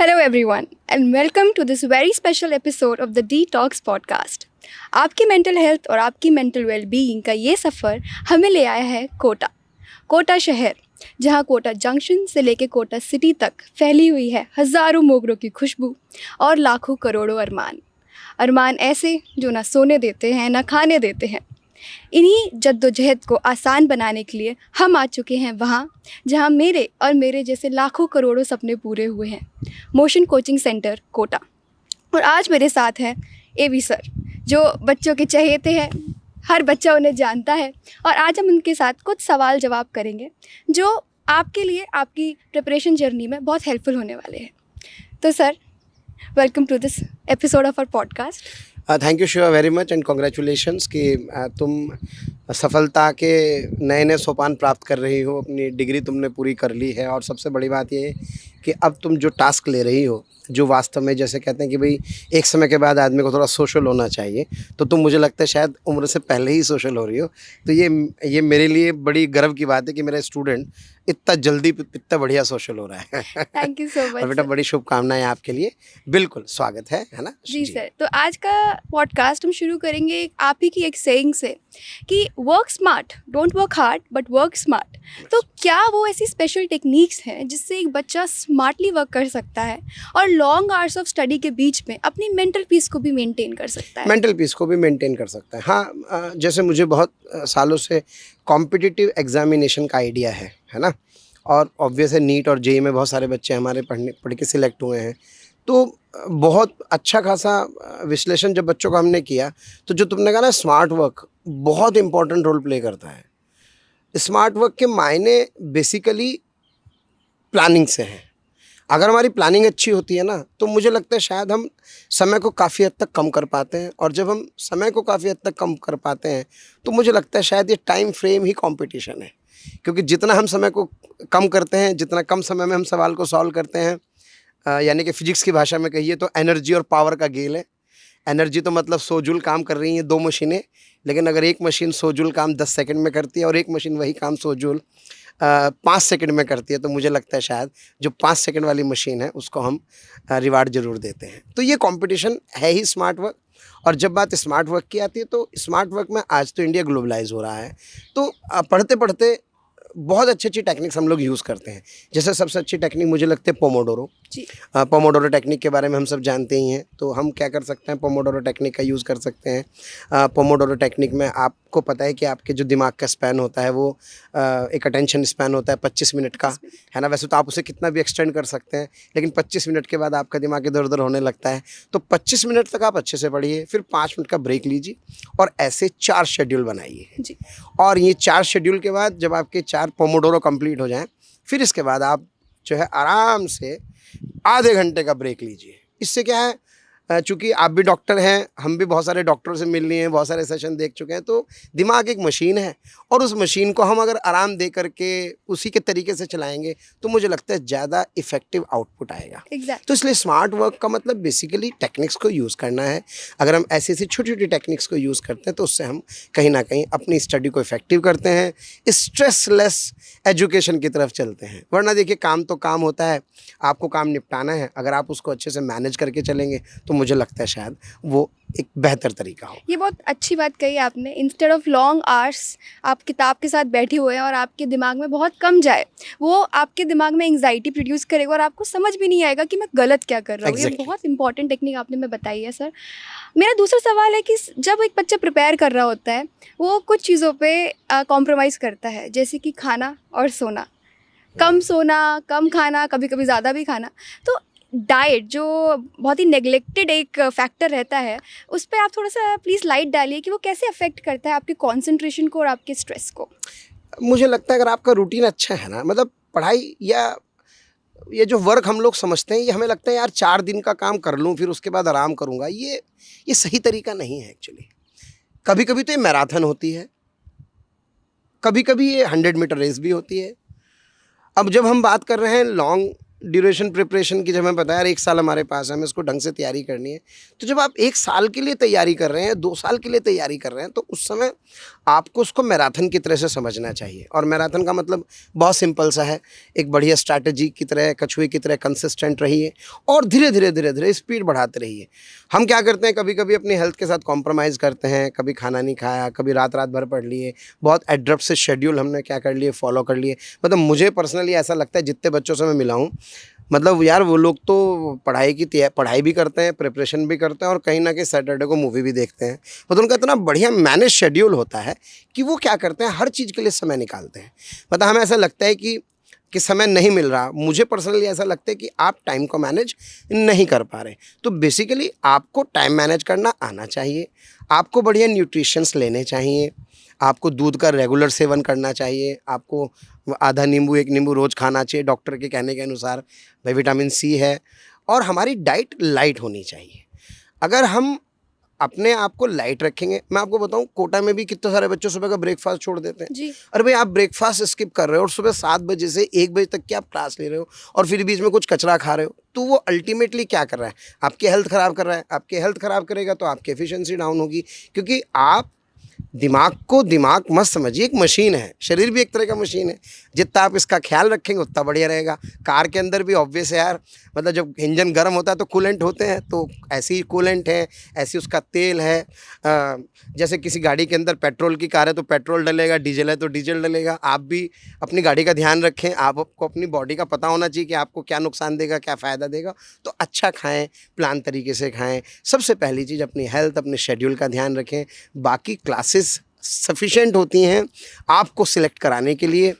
Hello everyone and welcome to this very special episode of the Detox podcast. आपकी mental health और आपकी mental wellbeing का ये सफ़र हमें ले आया है कोटा शहर, जहाँ कोटा जंक्शन से लेके कोटा सिटी तक फैली हुई है हज़ारों मोगरों की खुशबू और लाखों करोड़ों अरमान ऐसे जो ना सोने देते हैं ना खाने देते हैं। इन्हीं जद्दोजहद को आसान बनाने के लिए हम आ चुके हैं वहाँ जहाँ मेरे और मेरे जैसे लाखों करोड़ों सपने पूरे हुए हैं, मोशन कोचिंग सेंटर कोटा। और आज मेरे साथ हैं एवी सर, जो बच्चों के चहेते हैं, हर बच्चा उन्हें जानता है। और आज हम उनके साथ कुछ सवाल जवाब करेंगे जो आपके लिए आपकी प्रिपरेशन जर्नी में बहुत हेल्पफुल होने वाले हैं। तो sir, welcome to this episode of our podcast. Thank you Shiva very much and congratulations कि तुम सफलता के नए नए सोपान प्राप्त कर रही हो। अपनी डिग्री तुमने पूरी कर ली है और सबसे बड़ी बात ये है कि अब तुम जो टास्क ले रही हो, जो वास्तव में जैसे कहते हैं कि भाई एक समय के बाद आदमी को थोड़ा सोशल होना चाहिए, तो तुम मुझे लगता है शायद उम्र से पहले ही सोशल हो रही हो। तो ये मेरे लिए बड़ी गर्व की बात है कि मेरा स्टूडेंट इतना जल्दी इतना बढ़िया सोशल हो रहा है। Thank you so much. और बेटा बड़ी शुभकामनाएं आपके लिए, बिल्कुल स्वागत है ना जी सर। तो आज का पॉडकास्ट हम शुरू करेंगे आप ही की एक सेइंग से कि work smart, don't work hard but work smart. तो क्या वो ऐसी स्पेशल टेक्निक्स हैं जिससे एक बच्चा स्मार्टली वर्क कर सकता है और लॉन्ग आवर्स ऑफ स्टडी के बीच में अपनी मेंटल पीस को भी मेंटेन कर सकता है? मेंटल पीस को भी मेंटेन कर सकता है, हाँ। जैसे मुझे बहुत सालों से कॉम्पिटिटिव एग्जामिनेशन का आइडिया है ना। और ऑब्वियस है नीट और जेई में बहुत सारे बच्चे हमारे पढ़ के सिलेक्ट हुए हैं। तो बहुत अच्छा खासा विश्लेषण जब बच्चों का हमने किया, तो जो तुमने कहा ना स्मार्ट वर्क बहुत इंपॉर्टेंट रोल प्ले करता है। स्मार्ट वर्क के मायने बेसिकली प्लानिंग से हैं। अगर हमारी प्लानिंग अच्छी होती है ना, तो मुझे लगता है शायद हम समय को काफ़ी हद तक कम कर पाते हैं। और जब हम समय को काफ़ी हद तक कम कर पाते हैं, तो मुझे लगता है शायद ये टाइम फ्रेम ही कंपटीशन है। क्योंकि जितना हम समय को कम करते हैं, जितना कम समय में हम सवाल को सॉल्व करते हैं, यानी कि फिजिक्स की भाषा में कहिए तो एनर्जी और पावर का गेल है। एनर्जी तो मतलब 100 जूल काम कर रही हैं दो मशीनें, लेकिन अगर एक मशीन 100 जूल काम 10 सेकंड में करती है और एक मशीन वही काम 100 जूल 5 सेकंड में करती है, तो मुझे लगता है शायद जो 5 सेकंड वाली मशीन है उसको हम रिवार्ड ज़रूर देते हैं। तो ये कंपटीशन है ही स्मार्ट वर्क। और जब बात स्मार्ट वर्क की आती है, तो स्मार्ट वर्क में आज तो इंडिया ग्लोबलाइज हो रहा है। तो पढ़ते पढ़ते बहुत अच्छी अच्छी टेक्निक्स हम लोग यूज़ करते हैं। जैसे सबसे अच्छी टेक्निक मुझे लगती है पोमोडोरो जी। पोमोडोरो टेक्निक के बारे में हम सब जानते ही हैं। तो हम क्या कर सकते हैं, पोमोडोरो टेक्निक का यूज़ कर सकते हैं। पोमोडोरो टेक्निक में आपको पता है कि आपके जो दिमाग का स्पैन होता है वो एक अटेंशन स्पैन होता है 25 मिनट का, है ना। वैसे तो आप उसे कितना भी एक्सटेंड कर सकते हैं, लेकिन 25 मिनट के बाद आपका दिमाग इधर उधर होने लगता है। तो 25 मिनट तक आप अच्छे से पढ़िए, फिर 5 मिनट का ब्रेक लीजिए और ऐसे 4 शेड्यूल बनाइए जी। और ये 4 शेड्यूल के बाद जब आपके 4 पोमोडोरो कंप्लीट हो जाएं, फिर इसके बाद आप जो है आराम से आधे घंटे का ब्रेक लीजिए। इससे क्या है, चूँकि आप भी डॉक्टर हैं, हम भी बहुत सारे डॉक्टरों से मिल लिए हैं, बहुत सारे सेशन देख चुके हैं। तो दिमाग एक मशीन है और उस मशीन को हम अगर आराम दे करके उसी के तरीके से चलाएंगे, तो मुझे लगता है ज़्यादा इफेक्टिव आउटपुट आएगा। एग्जैक्ट। तो इसलिए स्मार्ट वर्क का मतलब बेसिकली टेक्निक्स को यूज़ करना है। अगर हम ऐसी ऐसी छोटी छोटी टेक्निक्स को यूज़ करते हैं, तो उससे हम कहीं ना कहीं अपनी स्टडी को इफेक्टिव करते हैं, स्ट्रेसलेस एजुकेशन की तरफ चलते हैं। वरना देखिए, काम तो काम होता है, आपको काम निपटाना है। अगर आप उसको अच्छे से मैनेज करके चलेंगे, तो मुझे लगता है शायद वो एक बेहतर तरीका हो। ये बहुत अच्छी बात कही आपने। इंस्टेड ऑफ लॉन्ग आवर्स आप किताब के साथ बैठे हुए हैं और आपके दिमाग में बहुत कम जाए, वो आपके दिमाग में एंग्जाइटी प्रोड्यूस करेगा और आपको समझ भी नहीं आएगा कि मैं गलत क्या कर रहा हूँ। ये बहुत इंपॉर्टेंट टेक्निक आपने मैं बताई है सर। मेरा दूसरा सवाल है कि जब एक बच्चा प्रिपेयर कर रहा होता है, वो कुछ चीज़ों पे कॉम्प्रोमाइज़ करता है, जैसे कि खाना और सोना। कम सोना, कम खाना, कभी कभी ज़्यादा भी खाना। तो डाइट जो बहुत ही नेग्लेक्टेड एक फैक्टर रहता है, उस पर आप थोड़ा सा प्लीज़ लाइट डालिए कि वो कैसे अफेक्ट करता है आपके कंसंट्रेशन को और आपके स्ट्रेस को। मुझे लगता है अगर आपका रूटीन अच्छा है ना, मतलब पढ़ाई या ये जो वर्क हम लोग समझते हैं, ये हमें लगता है यार 4 दिन का काम कर लूँ फिर उसके बाद आराम करूँगा, ये सही तरीका नहीं है एक्चुअली। कभी कभी तो ये मैराथन होती है, कभी कभी ये 100 मीटर रेस भी होती है। अब जब हम बात कर रहे हैं लॉन्ग ड्यूरेशन प्रिपरेशन की जब हमें पता है यार 1 साल हमारे पास है, हमें इसको ढंग से तैयारी करनी है, तो जब आप 1 साल के लिए तैयारी कर रहे हैं, 2 साल के लिए तैयारी कर रहे हैं, तो उस समय आपको उसको मैराथन की तरह से समझना चाहिए। और मैराथन का मतलब बहुत सिंपल सा है, एक बढ़िया स्ट्रैटेजी की तरह, कछुए की तरह कंसिस्टेंट रहिए और धीरे धीरे धीरे धीरे स्पीड बढ़ाते रहिए। हम क्या करते हैं, कभी कभी अपनी हेल्थ के साथ कॉम्प्रोमाइज़ करते हैं, कभी खाना नहीं खाया, कभी रात रात भर पढ़ लिए, बहुत एड्रप्ट से शेड्यूल हमने क्या कर लिए, फॉलो कर लिए। मतलब मुझे पर्सनली ऐसा लगता है, जितने बच्चों से मैं मिला हूँ, मतलब यार वो लोग तो पढ़ाई भी करते हैं, प्रिपरेशन भी करते हैं और कहीं ना कहीं सैटरडे को मूवी भी देखते हैं। मतलब उनका इतना बढ़िया मैनेज शेड्यूल होता है कि वो क्या करते हैं, हर चीज़ के लिए समय निकालते हैं। मतलब हमें ऐसा लगता है कि समय नहीं मिल रहा, मुझे पर्सनली ऐसा लगता है कि आप टाइम को मैनेज नहीं कर पा रहे। तो बेसिकली आपको टाइम मैनेज करना आना चाहिए, आपको बढ़िया न्यूट्रिशंस लेने चाहिए, आपको दूध का रेगुलर सेवन करना चाहिए, आपको आधा नींबू 1 नींबू रोज़ खाना चाहिए डॉक्टर के कहने के अनुसार। भाई विटामिन सी है और हमारी डाइट लाइट होनी चाहिए। अगर हम अपने आप को लाइट रखेंगे, मैं आपको बताऊं कोटा में भी कितने सारे बच्चे सुबह का ब्रेकफास्ट छोड़ देते हैं। जी। अरे भाई आप ब्रेकफास्ट स्किप कर रहे हो और सुबह 7 बजे से 1 बजे तक की आप क्लास ले रहे हो और फिर बीच में कुछ कचरा खा रहे हो, तो वो अल्टीमेटली क्या कर रहा है, आपकी हेल्थ ख़राब कर रहा है। आपकी हेल्थ ख़राब करेगा तो आपकी एफिशिएंसी डाउन होगी, क्योंकि आप दिमाग मत समझिए, एक मशीन है, शरीर भी एक तरह का मशीन है। जितना आप इसका ख्याल रखेंगे उतना बढ़िया रहेगा। कार के अंदर भी ऑब्वियस है यार, मतलब जब इंजन गर्म होता है तो कूलेंट होते हैं, तो ऐसी ही कूलेंट है, ऐसी उसका तेल है। जैसे किसी गाड़ी के अंदर पेट्रोल की कार है तो पेट्रोल डलेगा, डीजल है तो डीजल डलेगा। आप भी अपनी गाड़ी का ध्यान रखें, आपको अपनी बॉडी का पता होना चाहिए कि आपको क्या नुकसान देगा, क्या फ़ायदा देगा। तो अच्छा खाएँ, प्लान तरीके से खाएँ। सबसे पहली चीज़ अपनी हेल्थ, अपने शेड्यूल का ध्यान रखें। बाकी क्लासेस सफिशेंट होती हैं आपको सिलेक्ट कराने के लिए।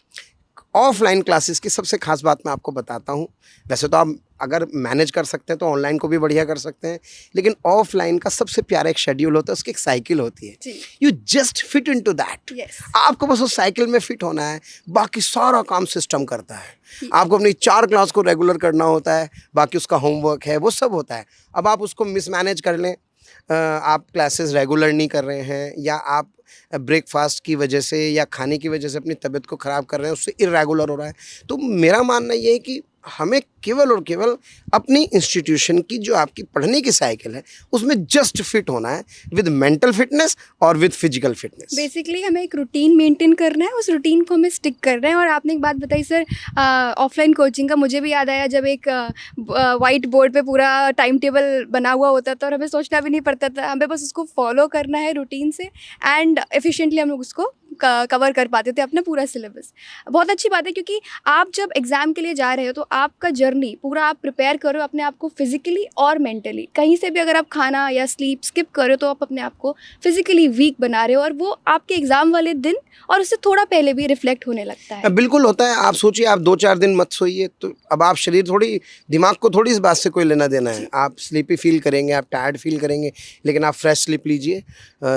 ऑफलाइन क्लासेस की सबसे खास बात मैं आपको बताता हूँ, वैसे तो आप अगर मैनेज कर सकते हैं तो ऑनलाइन को भी बढ़िया कर सकते हैं, लेकिन ऑफलाइन का सबसे प्यारा एक शेड्यूल होता है, उसकी एक साइकिल होती है। You just fit into that. आपको बस उस साइकिल में फिट होना है, बाकी सारा काम सिस्टम करता है। आपको अपनी 4 क्लास को रेगुलर करना होता है, बाकी उसका होमवर्क है, वो सब होता है। अब आप उसको मिसमैनेज कर लें, आप क्लासेस रेगुलर नहीं कर रहे हैं, या आप ब्रेकफास्ट की वजह से या खाने की वजह से अपनी तबीयत को ख़राब कर रहे हैं, उससे इर्रेगुलर हो रहा है, तो मेरा मानना ये है कि हमें केवल और केवल अपनी इंस्टीट्यूशन की जो आपकी पढ़ने की साइकिल है उसमें जस्ट फिट होना है, विद मेंटल फिटनेस और विद फिजिकल फिटनेस। बेसिकली हमें एक रूटीन मेंटेन करना है, उस रूटीन को हमें स्टिक करना है। और आपने एक बात बताई सर ऑफलाइन कोचिंग का, मुझे भी याद आया जब एक वाइट बोर्ड पे पूरा टाइम टेबल बना हुआ होता था और हमें सोचना भी नहीं पड़ता था, हमें बस उसको फॉलो करना है रूटीन से, एंड एफिशिएंटली हम लोग उसको कवर कर पाते थे अपना पूरा सिलेबस। बहुत अच्छी बात है, क्योंकि आप जब एग्ज़ाम के लिए जा रहे हो तो आपका जर्नी पूरा आप प्रिपेयर करो अपने आप को फिजिकली और मेंटली। कहीं से भी अगर आप खाना या स्लीप स्किप करो तो आप अपने आप को फिजिकली वीक बना रहे हो, और वो आपके एग्ज़ाम वाले दिन और उससे थोड़ा पहले भी रिफ्लेक्ट होने लगता है। बिल्कुल होता है। आप सोचिए, आप 2-4 दिन मत सोइए तो अब आप दिमाग को थोड़ी इस बात से कोई लेना देना है। आप स्लीपी फील करेंगे, आप टायर्ड फील करेंगे, लेकिन आप फ्रेश स्लीप लीजिए।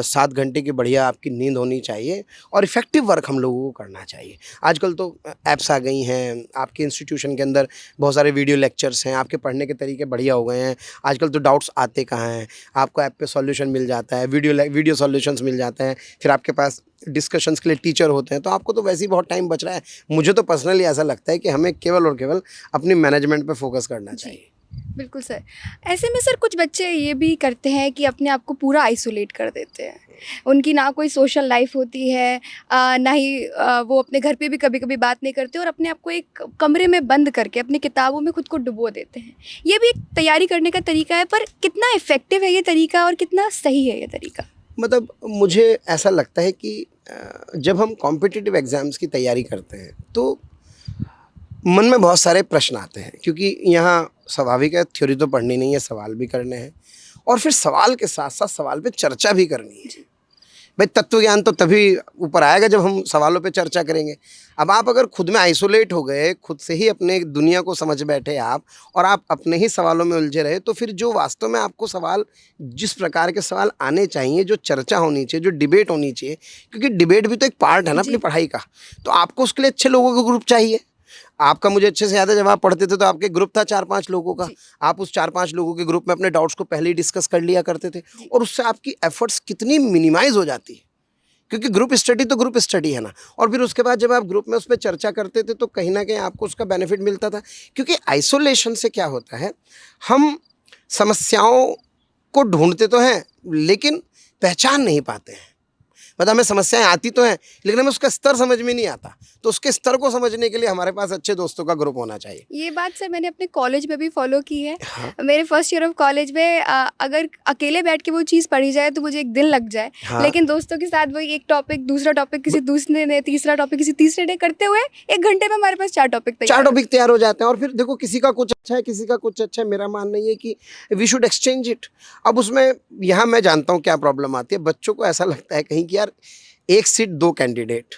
7 घंटे की बढ़िया आपकी नींद होनी चाहिए और इफ़ेक्टिव वर्क हम लोगों को करना चाहिए। आजकल तो ऐप्स आ गई हैं, आपके इंस्टीट्यूशन के अंदर बहुत सारे वीडियो लेक्चर्स हैं, आपके पढ़ने के तरीके बढ़िया हो गए हैं। आजकल तो डाउट्स आते कहाँ हैं, आपको ऐप पे सॉल्यूशन मिल जाता है, वीडियो सॉल्यूशंस मिल जाते हैं, फिर आपके पास डिस्कशंस के लिए टीचर होते हैं, तो आपको तो वैसे ही बहुत टाइम बच रहा है। मुझे तो पर्सनली ऐसा लगता है कि हमें केवल और केवल अपनी मैनेजमेंट पे फोकस करना चाहिए। बिल्कुल सर। ऐसे में सर कुछ बच्चे ये भी करते हैं कि अपने आप को पूरा आइसोलेट कर देते हैं। उनकी ना कोई सोशल लाइफ होती है, ना ही वो अपने घर पे भी कभी कभी बात नहीं करते, और अपने आप को एक कमरे में बंद करके अपनी किताबों में खुद को डुबो देते हैं। ये भी एक तैयारी करने का तरीका है, पर कितना इफ़ेक्टिव है ये तरीका और कितना सही है ये तरीका? मतलब मुझे ऐसा लगता है कि जब हम कॉम्पिटिटिव एग्ज़ाम्स की तैयारी करते हैं तो मन में बहुत सारे प्रश्न आते हैं, क्योंकि यहाँ स्वाभाविक है, थ्योरी तो पढ़नी नहीं है, सवाल भी करने हैं और फिर सवाल के साथ साथ सवाल पे चर्चा भी करनी है। भाई तत्व ज्ञान तो तभी ऊपर आएगा जब हम सवालों पे चर्चा करेंगे। अब आप अगर खुद में आइसोलेट हो गए, खुद से ही अपने दुनिया को समझ बैठे आप, और आप अपने ही सवालों में उलझे रहे, तो फिर जो वास्तव में आपको सवाल, जिस प्रकार के सवाल आने चाहिए, जो चर्चा होनी चाहिए, जो डिबेट होनी चाहिए, क्योंकि डिबेट भी तो एक पार्ट है ना अपनी पढ़ाई का, तो आपको उसके लिए अच्छे लोगों का ग्रुप चाहिए। आपका मुझे अच्छे से याद है, जब आप पढ़ते थे तो आपके ग्रुप था 4-5 लोगों का। आप उस 4-5 लोगों के ग्रुप में अपने डाउट्स को पहले ही डिस्कस कर लिया करते थे, और उससे आपकी एफर्ट्स कितनी मिनिमाइज हो जाती है, क्योंकि ग्रुप स्टडी तो ग्रुप स्टडी है ना। और फिर उसके बाद जब आप ग्रुप में उस पर चर्चा करते थे तो कहीं ना कहीं आपको उसका बेनिफिट मिलता था। क्योंकि आइसोलेशन से क्या होता है, हम समस्याओं को ढूंढते तो हैं लेकिन पहचान नहीं पाते हैं। मतलब हमें समस्याएं आती तो हैं लेकिन हमें उसका स्तर समझ में नहीं आता। तो उसके स्तर को समझने के लिए हमारे पास अच्छे दोस्तों का ग्रुप होना चाहिए। ये बात सर मैंने अपने कॉलेज में भी फॉलो की है। हाँ मेरे फर्स्ट ईयर ऑफ कॉलेज में अगर अकेले बैठ के वो चीज़ पढ़ी जाए तो मुझे एक दिन लग जाए, हाँ लेकिन दोस्तों के साथ वही एक टॉपिक दूसरा टॉपिक किसी दूसरे ने, तीसरा टॉपिक किसी तीसरे ने करते हुए 1 घंटे में हमारे पास 4 टॉपिक चार तैयार टॉपिक तैयार हो जाते हैं। और फिर देखो किसी का कुछ अच्छा है, किसी का कुछ अच्छा है। मेरा मानना ये है कि वी शुड एक्सचेंज इट। अब उसमें यहाँ मैं जानता हूँ क्या प्रॉब्लम आती है, बच्चों को ऐसा लगता है कहीं कि यार एक सीट 2 कैंडिडेट,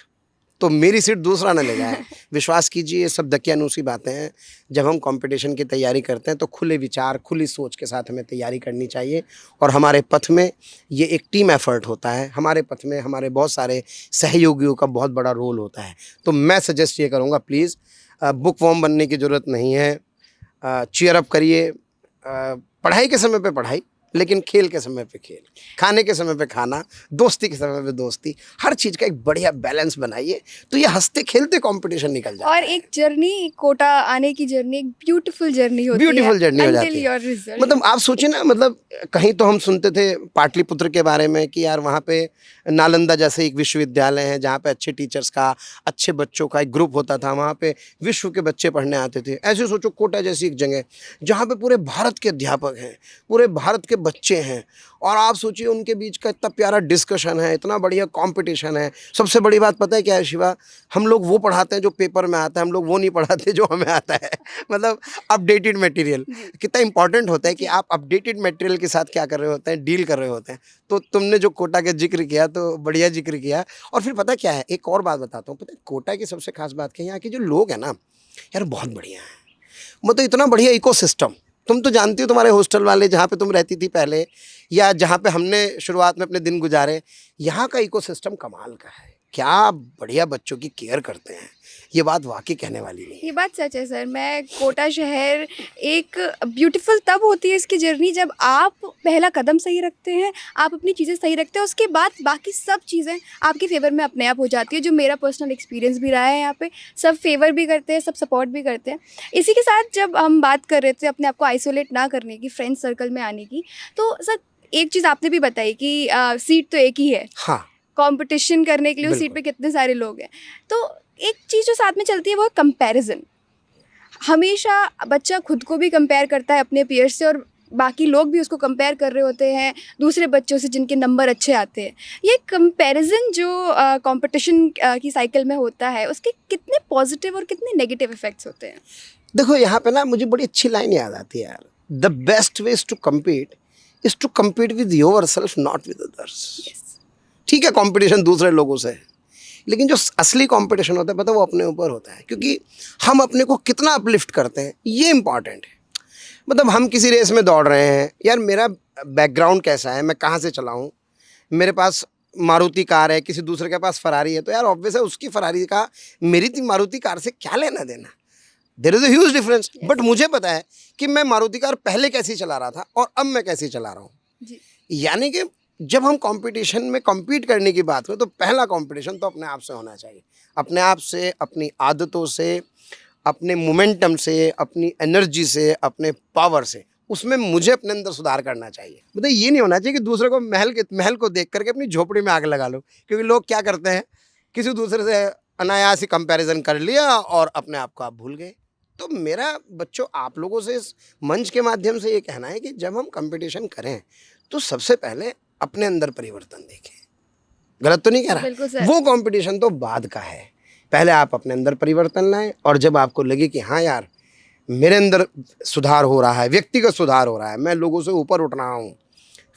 तो मेरी सीट दूसरा ना ले जाए। विश्वास कीजिए ये सब दकियानूसी बातें हैं। जब हम कंपटीशन की तैयारी करते हैं तो खुले विचार, खुली सोच के साथ हमें तैयारी करनी चाहिए। और हमारे पथ में ये एक टीम एफर्ट होता है। हमारे पथ में हमारे बहुत सारे सहयोगियों का बहुत बड़ा रोल होता है। तो मैं सजेस्ट ये करूँगा, प्लीज़ बुक वॉर्म बनने की ज़रूरत नहीं है। चीयर अप करिए। पढ़ाई के समय पे पढ़ाई, लेकिन खेल के समय पे खेल, खाने के समय पे खाना, दोस्ती के समय पे दोस्ती, हर चीज़ का एक बढ़िया बैलेंस बनाइए तो ये हंसते खेलते कंपटीशन निकल जाता और है। एक जर्नी, कोटा आने की जर्नी एक ब्यूटीफुल जर्नी होती है, ब्यूटीफुल जर्नी हो until जाती है। your result। मतलब आप सोचिए ना, मतलब कहीं तो हम सुनते थे पाटलिपुत्र के बारे में कि यार वहाँ पे नालंदा जैसे एक विश्वविद्यालय है जहाँ पे अच्छे टीचर्स का, अच्छे बच्चों का एक ग्रुप होता था, वहाँ पे विश्व के बच्चे पढ़ने आते थे। ऐसे सोचो कोटा जैसी एक जगह जहाँ पे पूरे भारत के अध्यापक हैं, पूरे भारत के बच्चे हैं, और आप सोचिए उनके बीच का इतना प्यारा डिस्कशन है, इतना बढ़िया कंपटीशन है। सबसे बड़ी बात पता है क्या है शिवा, हम लोग वो पढ़ाते हैं जो पेपर में आता है, हम लोग वो नहीं पढ़ाते जो हमें आता है। मतलब अपडेटेड मटेरियल कितना इंपॉर्टेंट होता है कि आप अपडेटेड मटेरियल के साथ क्या कर रहे होते हैं, डील कर रहे होते हैं। तो तुमने जो कोटा का जिक्र किया तो बढ़िया जिक्र किया। और फिर पता क्या है, एक और बात बताता हूँ। पता है कोटा की सबसे खास बात क्या है, यहाँ के जो लोग हैं ना यार बहुत बढ़िया है। मतलब इतना बढ़िया इकोसिस्टम। तुम तो जानती हो, तुम्हारे हॉस्टल वाले जहाँ पे तुम रहती थी पहले, या जहाँ पे हमने शुरुआत में अपने दिन गुजारे, यहाँ का इकोसिस्टम कमाल का है। क्या बढ़िया बच्चों की केयर करते हैं, ये बात वाकई कहने वाली नहीं है। ये बात सच है सर। मैं कोटा शहर एक ब्यूटीफुल तब होती है इसकी जर्नी जब आप पहला कदम सही रखते हैं, आप अपनी चीज़ें सही रखते हैं, उसके बाद बाकी सब चीज़ें आपके फेवर में अपने आप हो जाती है। जो मेरा पर्सनल एक्सपीरियंस भी रहा है, यहाँ पे सब फेवर भी करते हैं, सब सपोर्ट भी करते हैं। इसी के साथ जब हम बात कर रहे थे अपने आप को आइसोलेट ना करने की, फ्रेंड सर्कल में आने की, तो सर एक चीज़ आपने भी बताई कि सीट तो एक ही है, हाँ कंपटीशन करने के लिए उस सीट पे कितने सारे लोग हैं। तो एक चीज़ जो साथ में चलती है वो है कंपैरिजन। हमेशा बच्चा खुद को भी कंपेयर करता है अपने पीयर से, और बाकी लोग भी उसको कंपेयर कर रहे होते हैं दूसरे बच्चों से जिनके नंबर अच्छे आते हैं। ये कंपैरिजन जो कंपटीशन की साइकिल में होता है, उसके कितने पॉजिटिव और कितने नेगेटिव इफेक्ट्स होते हैं? देखो यहाँ पे ना मुझे बड़ी अच्छी लाइन याद आती है यार, the best ways to compete is to compete with yourself, not with others. ठीक है कंपटीशन दूसरे लोगों से है, लेकिन जो असली कंपटीशन होता है पता है वो अपने ऊपर होता है। क्योंकि हम अपने को कितना अपलिफ्ट करते हैं ये इंपॉर्टेंट है। मतलब हम किसी रेस में दौड़ रहे हैं, यार मेरा बैकग्राउंड कैसा है, मैं कहाँ से चला हूँ, मेरे पास मारुति कार है, किसी दूसरे के पास फरारी है, तो यार ऑब्वियस है उसकी फरारी का मेरी मारुति कार से क्या लेना देना। There is a huge difference. But मुझे पता है कि मैं मारुति कार पहले कैसी चला रहा था और अब मैं कैसी चला रहा हूँ। यानी कि जब हम कंपटीशन में compete करने की बात करें तो पहला कंपटीशन तो अपने आप से होना चाहिए। अपने आप से, अपनी आदतों से, अपने मोमेंटम से, अपनी एनर्जी से, अपने पावर से, उसमें मुझे अपने अंदर सुधार करना चाहिए। मतलब ये नहीं होना चाहिए कि दूसरे को महल को देख करके अपनी झोपड़ी में आग लगा लो। क्योंकि लोग क्या करते हैं, किसी दूसरे से अनायास ही कंपैरिजन कर लिया और अपने आप को आप भूल गए। तो मेरा बच्चों आप लोगों से इस मंच के माध्यम से ये कहना है कि जब हम कंपटीशन करें तो सबसे पहले अपने अंदर परिवर्तन देखें। गलत तो नहीं कह रहा, वो कंपटीशन तो बाद का है। पहले आप अपने अंदर परिवर्तन लाएं, और जब आपको लगे कि हाँ यार मेरे अंदर सुधार हो रहा है, व्यक्तिगत सुधार हो रहा है, मैं लोगों से ऊपर उठ रहा हूँ,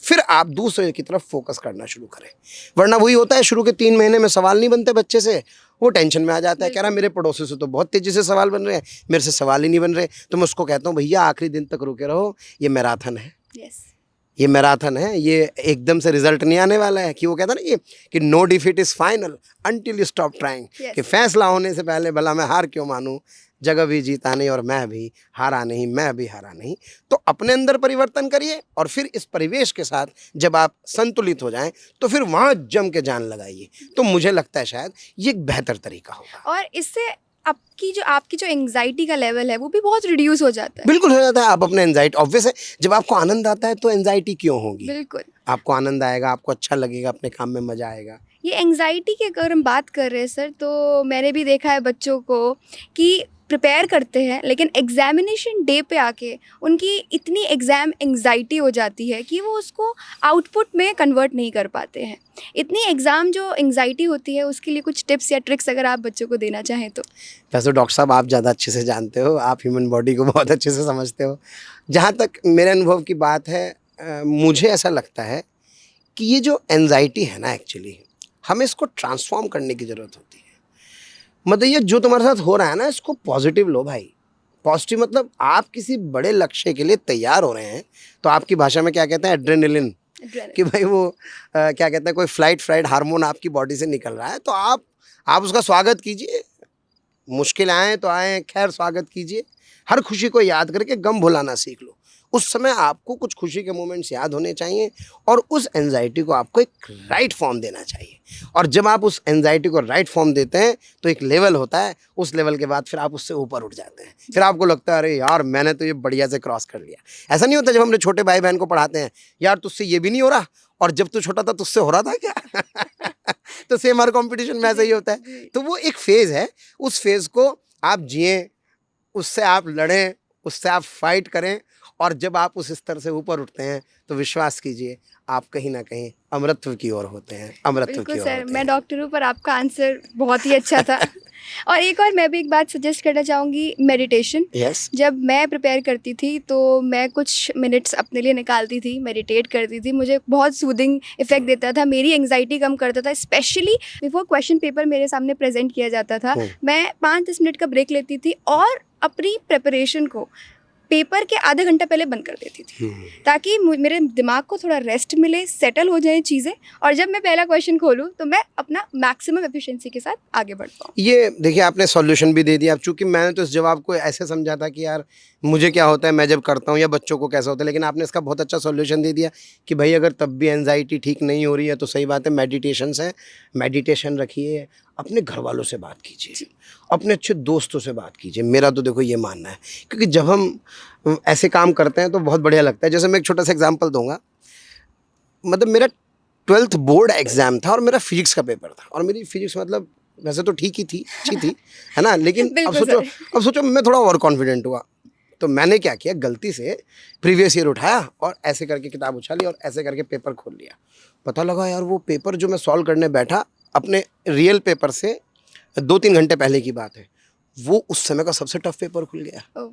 फिर आप दूसरे की तरफ फोकस करना शुरू करें। वरना वही होता है, शुरू के 3 महीने में सवाल नहीं बनते बच्चे से, वो टेंशन में आ जाता है, कह रहा मेरे पड़ोसी से तो बहुत तेज़ी से सवाल बन रहे हैं, मेरे से सवाल ही नहीं बन रहे। तो मैं उसको कहता हूँ भैया आखिरी दिन तक रुके रहो, ये मैराथन है। ये मैराथन है, ये एकदम से रिजल्ट नहीं आने वाला है। कि वो कहता ना कि no defeat is final until you stop trying. कि फैसला होने से पहले भला मैं हार क्यों मानूं, जगह भी जीता नहीं और मैं भी हारा नहीं, मैं भी हारा नहीं। तो अपने अंदर परिवर्तन करिए और फिर इस परिवेश के साथ जब आप संतुलित हो जाएं तो फिर वहाँ जम के जान लगाइए। तो मुझे लगता है शायद ये एक बेहतर तरीका होगा। और इससे आपकी जो एंग्जाइटी का लेवल है वो भी बहुत रिड्यूस हो जाता है। बिल्कुल हो जाता है। आप अपने एंजाइटी, ऑब्वियस है, जब आपको आनंद आता है तो एंजाइटी क्यों होगी? बिल्कुल। आपको आनंद आएगा, आपको अच्छा लगेगा, अपने काम में मजा आएगा। ये एंग्जाइटी की अगर हम बात कर रहे हैं सर, तो मैंने भी देखा है बच्चों को कि प्रिपेयर करते हैं लेकिन एग्जामिनेशन डे पे आके उनकी इतनी एग्ज़ाम एंग्जाइटी हो जाती है कि वो उसको आउटपुट में कन्वर्ट नहीं कर पाते हैं। इतनी एग्ज़ाम जो एंग्जाइटी होती है उसके लिए कुछ टिप्स या ट्रिक्स अगर आप बच्चों को देना चाहें तो? वैसे डॉक्टर साहब आप ज़्यादा अच्छे से जानते हो, आप ह्यूमन बॉडी को बहुत अच्छे से समझते हो। जहाँ तक मेरे अनुभव की बात है, मुझे ऐसा लगता है कि ये जो एंजाइटी है ना, एक्चुअली हमें इसको ट्रांसफॉर्म करने की ज़रूरत होती है। मतलब ये जो तुम्हारे साथ हो रहा है ना, इसको पॉजिटिव लो भाई। पॉजिटिव मतलब आप किसी बड़े लक्ष्य के लिए तैयार हो रहे हैं, तो आपकी भाषा में क्या कहते हैं, एड्रेनलिन, कि भाई वो क्या कहते हैं, कोई फ्लाइट हार्मोन आपकी बॉडी से निकल रहा है, तो आप उसका स्वागत कीजिए। मुश्किल आए तो आए, खैर स्वागत कीजिए। हर खुशी को याद करके गम भुलाना सीख लो। उस समय आपको कुछ खुशी के मोमेंट्स याद होने चाहिए और उस एंजाइटी को आपको एक राइट फॉर्म देना चाहिए। और जब आप उस एंजाइटी को राइट फॉर्म देते हैं तो एक लेवल होता है, उस लेवल के बाद फिर आप उससे ऊपर उठ जाते हैं। फिर आपको लगता है अरे यार मैंने तो ये बढ़िया से क्रॉस कर लिया। ऐसा नहीं होता जब हमने छोटे भाई बहन को पढ़ाते हैं, यार तुझसे ये भी नहीं हो रहा, और जब तू छोटा था तुझसे हो रहा था क्या? तो सेम हर कॉम्पिटिशन में ऐसा ही होता है। तो वो एक फेज़ है, उस फेज़ को आप जिएं, उससे आप लड़ें, उससे आप फाइट करें, और जब आप उस स्तर से ऊपर उठते हैं तो विश्वास कीजिए आप कहीं ना कहीं अमृतत्व की ओर होते हैं, अमृतत्व बिल्कुल की ओर सर, होते मैं हैं। डॉक्टर हूँ पर आपका आंसर बहुत ही अच्छा था। और एक और मैं भी एक बात सजेस्ट करना चाहूँगी, मेडिटेशन। यस। जब मैं प्रिपेयर करती थी तो मैं कुछ मिनट्स अपने लिए निकालती थी, मेडिटेट करती थी, मुझे बहुत सूदिंग इफ़ेक्ट देता था, मेरी एंग्जाइटी कम करता था। स्पेशली बिफोर क्वेश्चन पेपर मेरे सामने प्रेजेंट किया जाता था, मैं 5-10 मिनट का ब्रेक लेती थी और अपनी प्रिपरेशन को पेपर के आधा घंटा पहले बंद कर देती थी, ताकि मेरे दिमाग को थोड़ा रेस्ट मिले, सेटल हो जाए चीज़ें, और जब मैं पहला क्वेश्चन खोलूँ तो मैं अपना मैक्सिमम एफिशिएंसी के साथ आगे बढ़ पाऊँ। ये देखिए आपने सॉल्यूशन भी दे दिया। अब चूंकि मैंने तो इस जवाब को ऐसे समझा था कि यार मुझे क्या होता है मैं जब करता हूँ, या बच्चों को कैसा होता है, लेकिन आपने इसका बहुत अच्छा सॉल्यूशन दे दिया कि भाई अगर तब भी एंजाइटी ठीक नहीं हो रही है तो सही बात है, मेडिटेशन से मेडिटेशन रखिए, अपने घर वालों से बात कीजिए, अपने अच्छे दोस्तों से बात कीजिए। मेरा तो देखो ये मानना है, क्योंकि जब हम ऐसे काम करते हैं तो बहुत बढ़िया लगता है। जैसे मैं एक छोटा सा एग्जांपल दूंगा, मतलब मेरा 12th बोर्ड एग्जाम था और मेरा फिजिक्स का पेपर था, और मेरी फिजिक्स मतलब वैसे तो ठीक ही थी, अच्छी थी, है ना, लेकिन अब बिल्कुल सोचो, सर। अब सोचो मैं थोड़ा ओवर कॉन्फिडेंट हुआ, तो मैंने क्या किया, गलती से प्रीवियस ईयर उठाया और ऐसे करके किताब उछाली और ऐसे करके पेपर खोल लिया। पता लगा यार वो पेपर जो मैं सॉल्व करने बैठा अपने रियल पेपर से 2-3 घंटे पहले की बात है, वो उस समय का सबसे टफ पेपर खुल गया। ओह,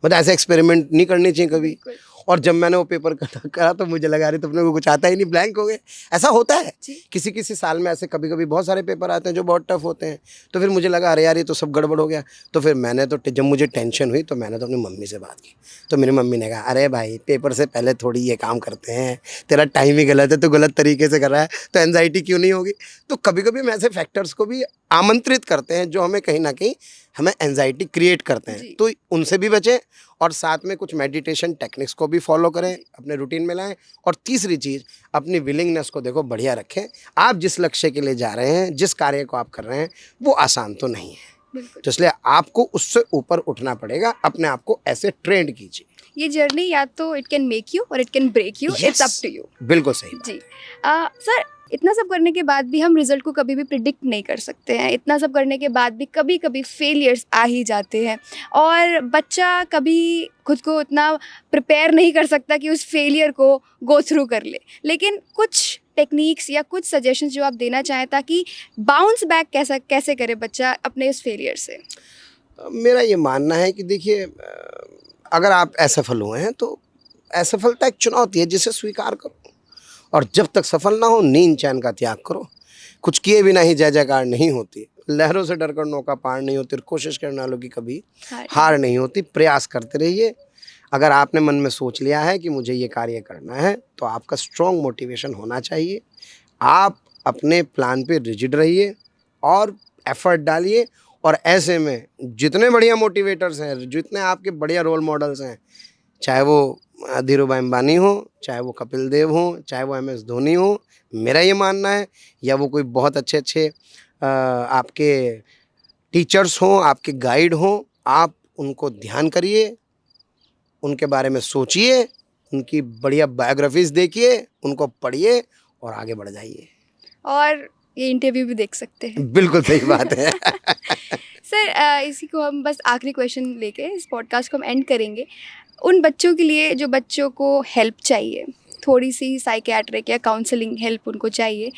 मतलब ऐसे एक्सपेरिमेंट नहीं करनी चाहिए कभी। बिल्कुल। और जब मैंने वो पेपर करा तो मुझे लगा अरे तुमने को कुछ आता ही नहीं, ब्लैंक हो गए। ऐसा होता है जी। किसी किसी साल में, ऐसे कभी कभी बहुत सारे पेपर आते हैं जो बहुत टफ होते हैं। तो फिर मुझे लगा अरे यार ये तो सब गड़बड़ हो गया। तो फिर मैंने तो जब मुझे टेंशन हुई तो मैंने तो अपनी मम्मी से बात की। तो मेरी मम्मी ने कहा अरे भाई पेपर से पहले थोड़ी ये काम करते हैं, तेरा टाइम ही गलत है, तो गलत तरीके से कर रहा है, तो एंजाइटी क्यों नहीं होगी। तो कभी कभी हम ऐसे फैक्टर्स को भी आमंत्रित करते हैं जो हमें कहीं ना कहीं हमें एंजाइटी क्रिएट करते हैं, जी। तो उनसे भी बचें और साथ में कुछ मेडिटेशन टेक्निक्स को भी फॉलो करें, अपने रूटीन में लाएं। और तीसरी चीज़, अपनी विलिंगनेस को देखो बढ़िया रखें। आप जिस लक्ष्य के लिए जा रहे हैं, जिस कार्य को आप कर रहे हैं, वो आसान तो नहीं है, बिल्कुल। तो इसलिए आपको उससे ऊपर उठना पड़ेगा। अपने आप को ऐसे ट्रेंड कीजिए। ये जर्नी या तो इट कैन मेक यू और it can break you, it's up to you. बिल्कुल सही बात। जी। सर, इतना सब करने के बाद भी हम रिजल्ट को कभी भी प्रिडिक्ट नहीं कर सकते हैं। इतना सब करने के बाद भी कभी कभी फेलियर्स आ ही जाते हैं, और बच्चा कभी खुद को इतना प्रिपेयर नहीं कर सकता कि उस फेलियर को गो थ्रू कर ले। लेकिन कुछ टेक्निक्स या कुछ सजेशंस जो आप देना चाहें ताकि बाउंस बैक कैसे करे बच्चा अपने इस फेलियर से? मेरा ये मानना है कि देखिए अगर आप असफल हुए हैं तो असफलता एक चुनौती है जिसे स्वीकार करो, और जब तक सफल ना हो नींद चैन का त्याग करो। कुछ किए बिना ही जय जयकार नहीं होती, लहरों से डरकर नौका पार नहीं होती, और कोशिश करने वालों की कभी हार नहीं होती। प्रयास करते रहिए। अगर आपने मन में सोच लिया है कि मुझे ये कार्य करना है तो आपका स्ट्रॉन्ग मोटिवेशन होना चाहिए। आप अपने प्लान पे रिजिड रहिए और एफर्ट डालिए, और ऐसे में जितने बढ़िया मोटिवेटर्स हैं, जितने आपके बढ़िया रोल मॉडल्स हैं, चाहे वो धीरूभाई अंबानी हो, चाहे वो कपिल देव हो, चाहे वो MS धोनी हो, मेरा ये मानना है, या वो कोई बहुत अच्छे आपके टीचर्स हों, आपके गाइड हों, आप उनको ध्यान करिए, उनके बारे में सोचिए, उनकी बढ़िया बायोग्राफीज़ देखिए, उनको पढ़िए और आगे बढ़ जाइए। और ये इंटरव्यू भी देख सकते हैं। बिल्कुल सही बात है। सर इसी को हम बस आखिरी क्वेश्चन लेके इस पॉडकास्ट को हम एंड करेंगे। उन बच्चों के लिए जो बच्चों को हेल्प चाहिए, थोड़ी सी साइकियाट्रिक या काउंसलिंग हेल्प उनको चाहिए,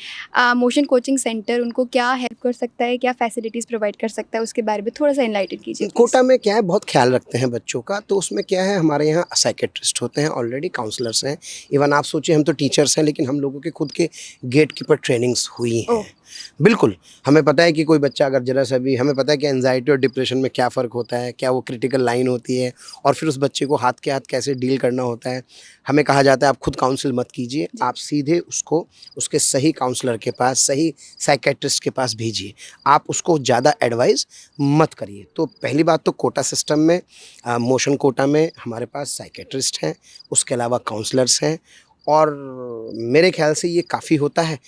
मोशन कोचिंग सेंटर उनको क्या हेल्प कर सकता है, क्या फैसिलिटीज़ प्रोवाइड कर सकता है, उसके बारे में थोड़ा सा एनलाइटन कीजिए प्लीज़। कोटा में क्या है, बहुत ख्याल रखते हैं बच्चों का, तो उसमें क्या है, हमारे यहाँ साइकेट्रिस्ट होते हैं, ऑलरेडी काउंसलर्स हैं। इवन आप सोचिए, हम तो टीचर्स हैं, लेकिन हम लोगों के खुद के गेट कीपर ट्रेनिंग्स हुई ओह। हैं। बिल्कुल, हमें पता है कि कोई बच्चा अगर ज़रा सा भी, हमें पता है कि एंजाइटी और डिप्रेशन में क्या फ़र्क होता है, क्या वो क्रिटिकल लाइन होती है, और फिर उस बच्चे को हाथ के हाथ कैसे डील करना होता है। हमें कहा जाता है आप खुद काउंसिल मत कीजिए, आप सीधे उसको उसके सही काउंसलर के पास, सही साइकेट्रिस्ट के पास भेजिए, आप उसको ज़्यादा एडवाइस मत करिए। तो पहली बात तो कोटा सिस्टम में, मोशन कोटा में हमारे पास साइकेट्रिस्ट हैं, उसके अलावा काउंसलर्स हैं, और मेरे ख्याल से ये काफ़ी होता है।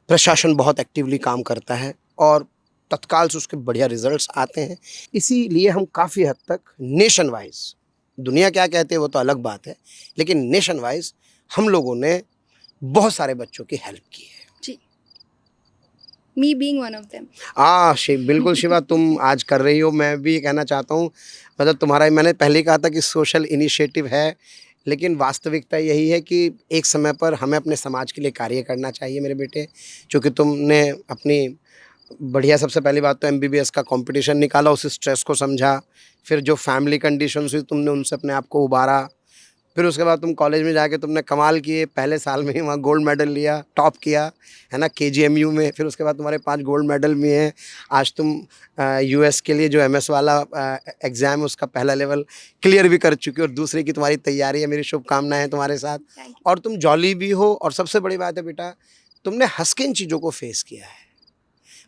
प्रशासन बहुत एक्टिवली काम करता है और तत्काल से उसके बढ़िया रिजल्ट्स आते हैं। इसीलिए हम काफ़ी हद तक नेशन वाइज, दुनिया क्या कहते हैं वो तो अलग बात है, लेकिन नेशन वाइज हम लोगों ने बहुत सारे बच्चों की हेल्प की है। जी, me being one of them. बिल्कुल शिवा, तुम आज कर रही हो, मैं भी ये कहना चाहता हूँ, मतलब तुम्हारा, मैंने पहले ही कहा था कि सोशल इनिशिएटिव है, लेकिन वास्तविकता यही है कि एक समय पर हमें अपने समाज के लिए कार्य करना चाहिए मेरे बेटे। क्योंकि तुमने अपनी बढ़िया, सबसे पहली बात तो MBBS का कंपटीशन निकाला, उस स्ट्रेस को समझा, फिर जो फैमिली कंडीशंस हुई तुमने उनसे अपने आप को उबारा, फिर उसके बाद तुम कॉलेज में जाके तुमने कमाल किए, पहले साल में ही वहाँ गोल्ड मेडल लिया, टॉप किया, है ना, KGMU में। फिर उसके बाद तुम्हारे 5 गोल्ड मेडल भी हैं। आज तुम US के लिए जो MS वाला एग्ज़ाम है उसका पहला लेवल क्लियर भी कर चुके हो, और दूसरे की तुम्हारी तैयारी है। मेरी शुभकामनाएं हैं तुम्हारे साथ। Thank you. और तुम जॉली भी हो, और सबसे बड़ी बात है बेटा, तुमने हंस के इन चीज़ों को फेस किया है।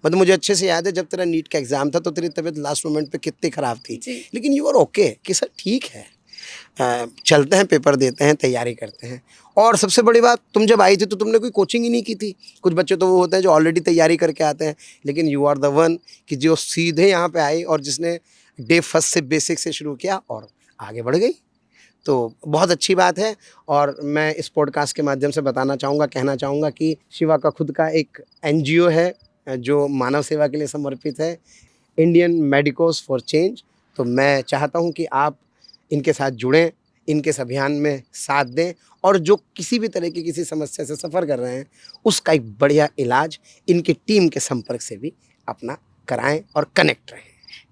मतलब मुझे अच्छे से याद है, जब तेरा नीट का एग्ज़ाम था तो तेरी तबीयत लास्ट मोमेंट पे कितनी ख़राब थी, जी। लेकिन यू आर ओके कि सर ठीक है, चलते हैं, पेपर देते हैं, तैयारी करते हैं। और सबसे बड़ी बात, तुम जब आई थी तो तुमने कोई कोचिंग ही नहीं की थी। कुछ बच्चे तो वो होते हैं जो ऑलरेडी तैयारी करके आते हैं, लेकिन यू आर द वन कि जो सीधे यहाँ पे आई और जिसने डे फर्स्ट से बेसिक से शुरू किया और आगे बढ़ गई। तो बहुत अच्छी बात है। और मैं इस पॉडकास्ट के माध्यम से बताना चाहूँगा, कहना चाहूँगा कि शिवा का खुद का एक NGO है जो मानव सेवा के लिए समर्पित है, इंडियन मेडिकोस फॉर चेंज। तो मैं चाहता हूँ कि आप इनके साथ जुड़ें, इनके इस अभियान में साथ दें, और जो किसी भी तरह की किसी समस्या से सफ़र कर रहे हैं उसका एक बढ़िया इलाज इनकी टीम के संपर्क से भी अपना कराएं और कनेक्ट रहें।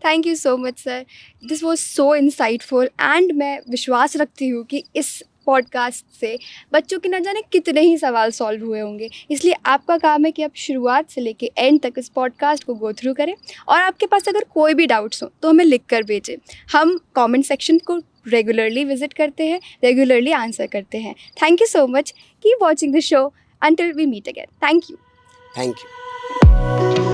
Thank you so much sir, this was so insightful. And मैं विश्वास रखती हूँ कि इस पॉडकास्ट से बच्चों के न जाने कितने ही सवाल सॉल्व हुए होंगे। इसलिए आपका काम है कि आप शुरुआत से लेके एंड तक इस पॉडकास्ट को गो थ्रू करें, और आपके पास अगर कोई भी डाउट्स हो तो हमें लिख कर भेजें। हम कमेंट सेक्शन को रेगुलरली विजिट करते हैं, रेगुलरली आंसर करते हैं। Thank you so much, keep watching the show until we meet again. Thank you. Thank you.